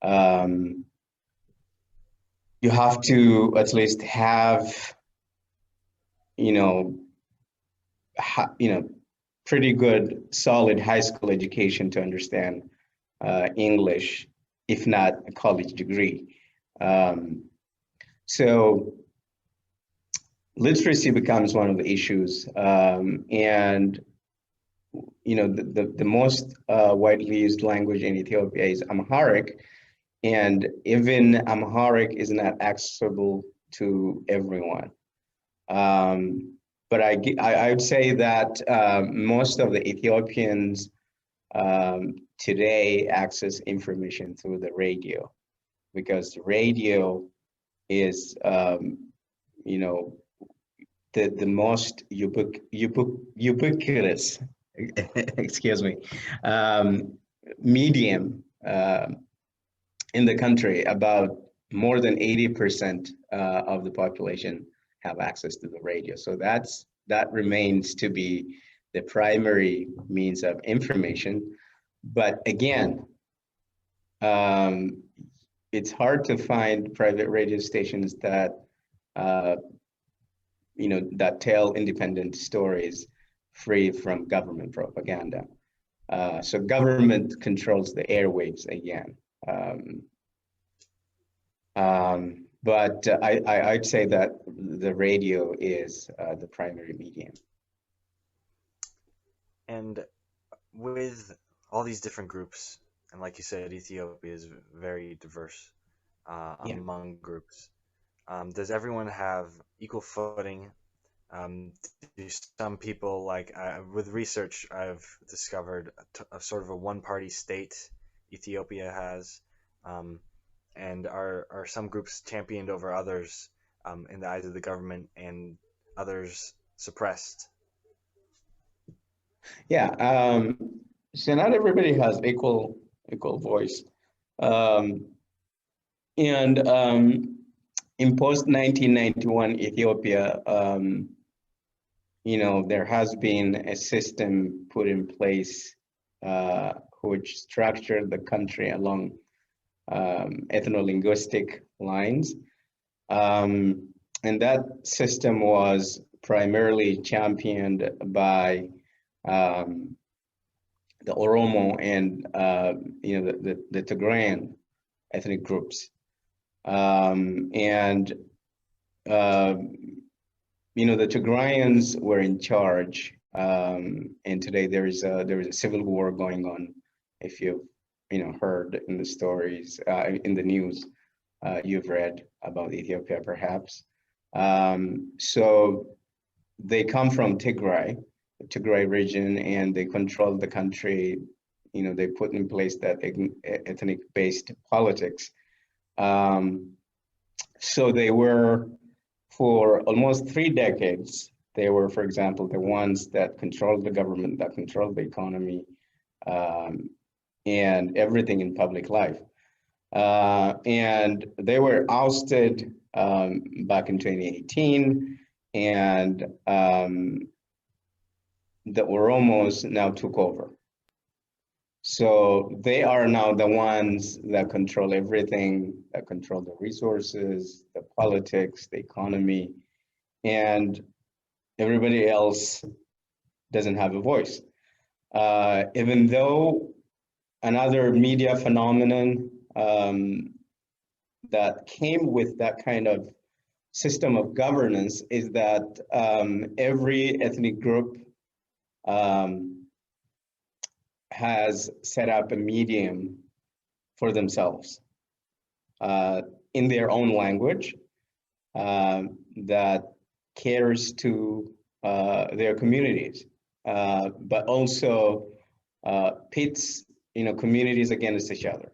You have to at least have, you know, pretty good, solid high school education to understand English, if not a college degree. Um, so literacy becomes one of the issues, and the most widely used language in Ethiopia is Amharic, and even Amharic is not accessible to everyone. Um, but I would say that most of the Ethiopians today access information through the radio, because the radio is, you know, the most ubiquitous, excuse me, um, medium in the country. About more than 80% of the population have access to the radio. So that remains to be the primary means of information. But again, it's hard to find private radio stations that uh, that tell independent stories free from government propaganda. So government controls the airwaves again. But I'd say that the radio is the primary medium. And with all these different groups, and like you said, Ethiopia is very diverse Yeah. among groups. Does everyone have equal footing? Do some people, like with research, I've discovered a sort of a one-party state Ethiopia has, um, and are some groups championed over others in the eyes of the government, and others suppressed? Yeah. So not everybody has equal voice. Um, and in post 1991 Ethiopia, there has been a system put in place which structured the country along ethnolinguistic lines. And that system was primarily championed by um, the Oromo and the Tigrayan ethnic groups. And uh, the Tigrayans were in charge, and today there is a civil war going on. If you've heard in the stories, in the news, you've read about Ethiopia, perhaps. So they come from Tigray, the Tigray region, and they control the country. They put in place that ethnic-based politics. So they were, for almost 3 decades, they were, for example, the ones that controlled the government, that controlled the economy, um, and everything in public life. And they were ousted back in 2018, and the Oromos now took over. So they are now the ones that control everything, that control the resources, the politics, the economy, and everybody else doesn't have a voice. Even though another media phenomenon that came with that kind of system of governance is that every ethnic group has set up a medium for themselves in their own language that caters to their communities, but also pits communities against each other.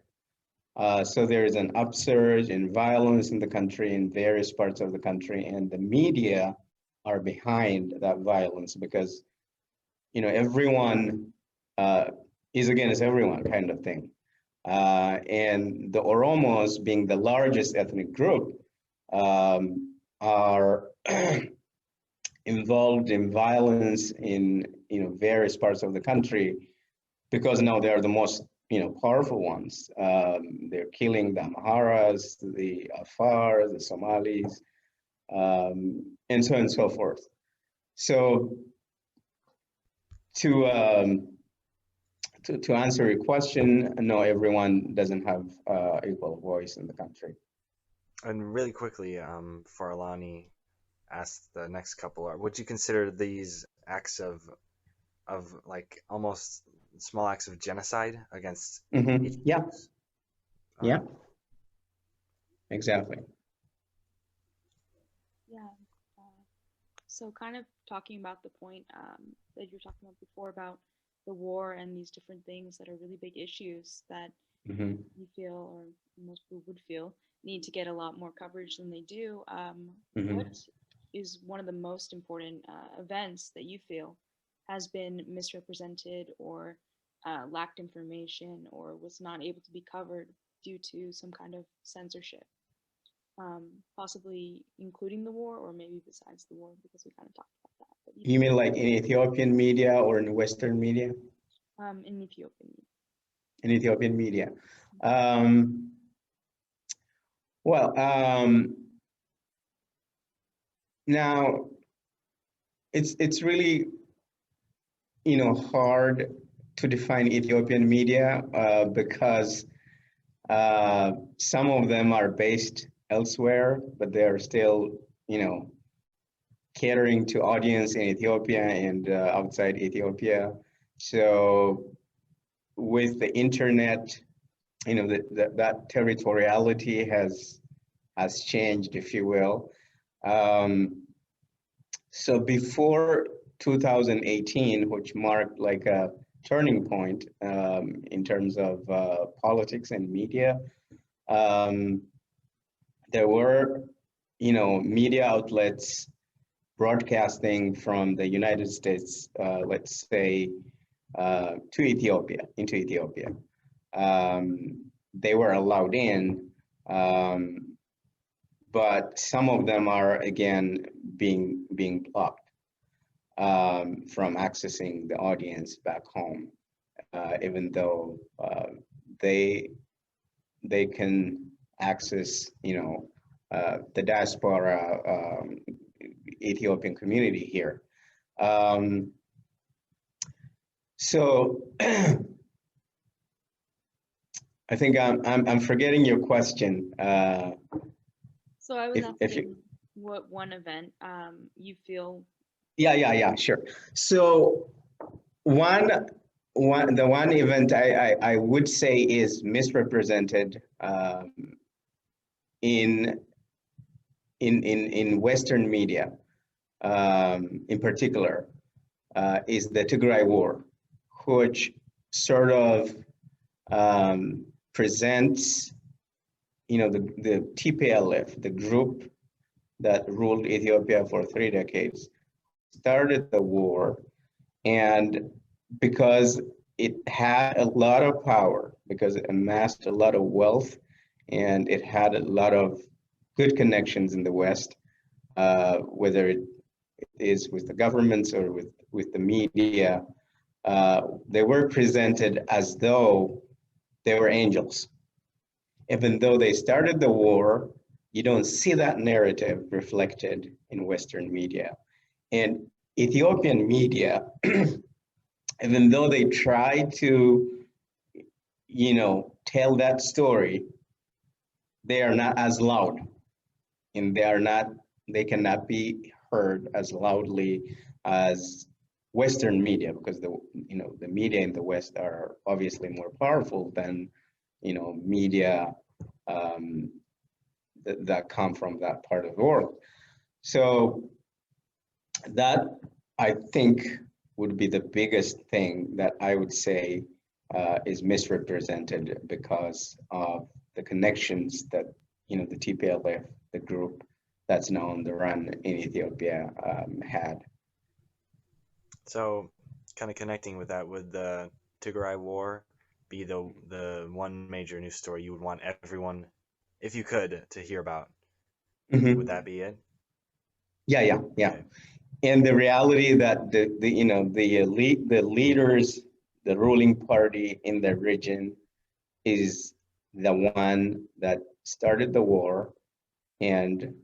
So there is an upsurge in violence in the country, in various parts of the country, and the media are behind that violence because everyone is against everyone, kind of thing. And the Oromos, being the largest ethnic group, are involved in violence in various parts of the country because now they are the most powerful ones. They're killing the Amharas, the Afar, the Somalis, and so on and so forth. So to answer your question, no, everyone doesn't have equal voice in the country. And really quickly, for Alani, ask the next couple: would you consider these acts of like almost small acts of genocide against each Yeah, yeah, um, exactly. Yeah. So kind of talking about the point that you were talking about before about the war and these different things that are really big issues that Hmm. you feel, or most people would feel, need to get a lot more coverage than they do. Hmm. What is one of the most important events that you feel has been misrepresented or lacked information or was not able to be covered due to some kind of censorship? Possibly including the war or maybe besides the war because we kind of talked about that. But You mean like in Ethiopian media or in Western media? in Ethiopian. In Ethiopian media. Um, well, now it's really hard to define Ethiopian media because some of them are based elsewhere, but they are still catering to audience in Ethiopia and outside Ethiopia. So with the internet, that territoriality has changed, if you will. So before 2018, which marked like a turning point in terms of politics and media, um, there were, media outlets broadcasting from the United States, let's say, into Ethiopia. They were allowed in, but some of them are again being blocked from accessing the audience back home, even though they they can access, the diaspora Ethiopian community here. So I think I'm forgetting your question. So I was If you, asking what one event you feel. yeah, sure. So the one event I would say is misrepresented in Western media, in particular, is the Tigray War, which sort of presents, the TPLF, the group that ruled Ethiopia for 3 decades, started the war, and because it had a lot of power, because it amassed a lot of wealth, and it had a lot of good connections in the West, whether it is with the governments or with the media, they were presented as though they were angels. Even though they started the war, you don't see that narrative reflected in Western media. And Ethiopian media, even though they try to, tell that story, they are not as loud, and they cannot be heard as loudly as Western media, because the media in the West are obviously more powerful than, media um, that come from that part of the world. So that, I think, would be the biggest thing that I would say is misrepresented because of the connections that, the TPLF, the group that's now on the run in Ethiopia, had. So, kind of connecting with that, would the Tigray War be the one major news story you would want everyone, if you could, to hear about? Would that be it? Yeah. Okay. And the reality that the leaders the ruling party in the region is the one that started the war, and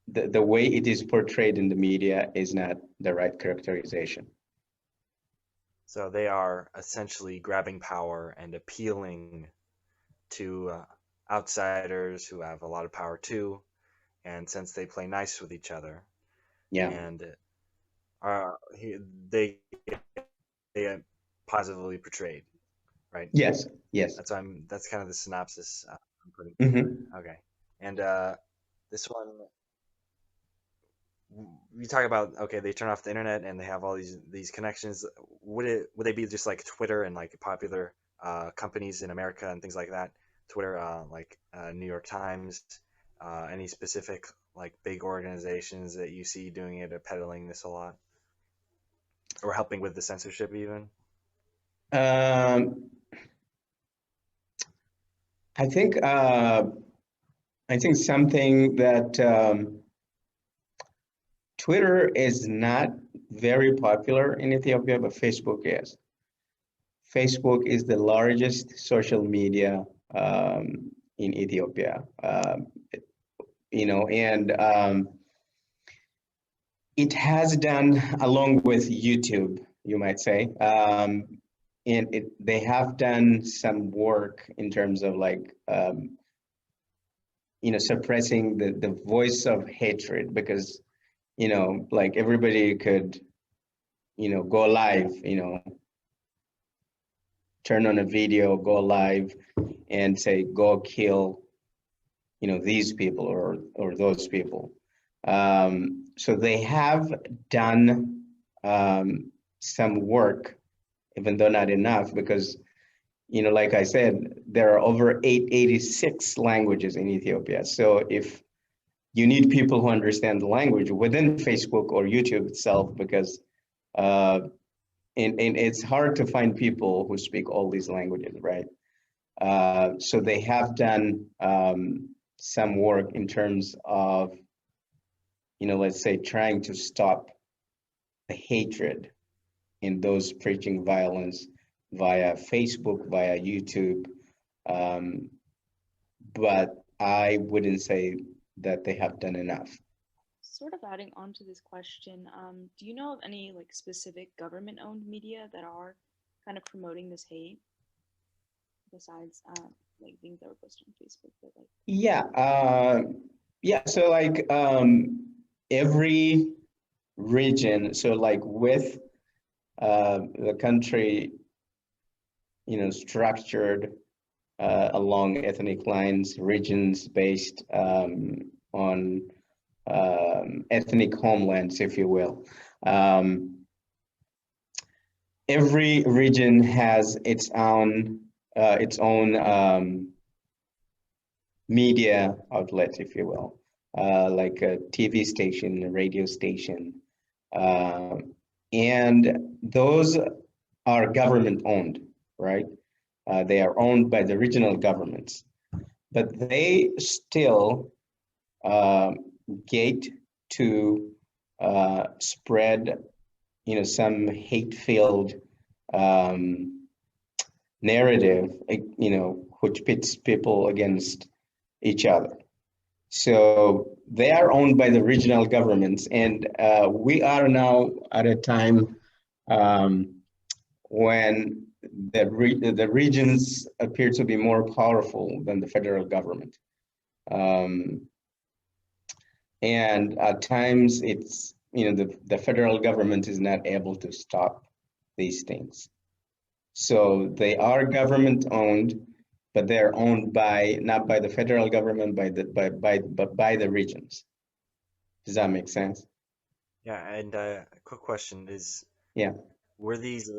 the way it is portrayed in the media is not the right characterization. So they are essentially grabbing power and appealing to outsiders who have a lot of power too, and since they play nice with each other, Yeah. and they get positively portrayed, right? Yes. Yes. That's kind of the synopsis I'm putting. Mm-hmm. Okay, and this one you talk about, okay, they turn off the internet and they have all these connections. Would they be just like Twitter and like popular companies in America and things like that? Twitter, like New York Times, any specific like big organizations that you see doing it or peddling this a lot, or helping with the censorship even? I think something that Twitter is not very popular in Ethiopia, but Facebook is. Facebook is the largest social media in Ethiopia. And it has done, along with YouTube, you might say, and they have done some work in terms of like suppressing the voice of hatred, because like everybody could go live, turn on a video, go live and say go kill these people or those people. So they have done some work, even though not enough, because like I said, there are over 886 languages in Ethiopia. So if you need people who understand the language within Facebook or YouTube itself, because and it's hard to find people who speak all these languages, right? So they have done some work in terms of, let's say, trying to stop the hatred in those preaching violence via Facebook, via YouTube. But I wouldn't say that they have done enough. Sort of adding on to this question, do you know of any like specific government-owned media that are kind of promoting this hate, besides like things that were posted on Facebook? But like, yeah. So like every region. So like with the country, structured along ethnic lines, regions based on ethnic homelands, if you will. Every region has its own media outlet, if you will, like a TV station, a radio station, and those are government owned, right? They are owned by the regional governments, but they still gate to spread, some hate-filled narrative, which pits people against each other. So they are owned by the regional governments, and we are now at a time when the regions appear to be more powerful than the federal government. And at times it's, the federal government is not able to stop these things. So they are government owned, but they're owned not by the federal government, but by the regions. Does that make sense? Yeah, and a quick question is, Yeah. were these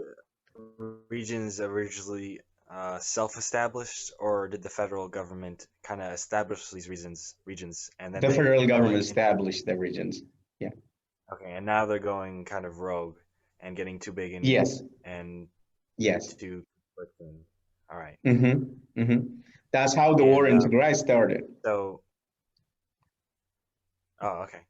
regions originally self-established, or did the federal government kind of establish these regions and then The they federal government like established the regions. Yeah. okay, and now they're going kind of rogue and getting too big and Yes. and Yes. too conflicting. All right. Mm-hmm. Mm-hmm. That's how the war in Tigray started. So, oh, okay.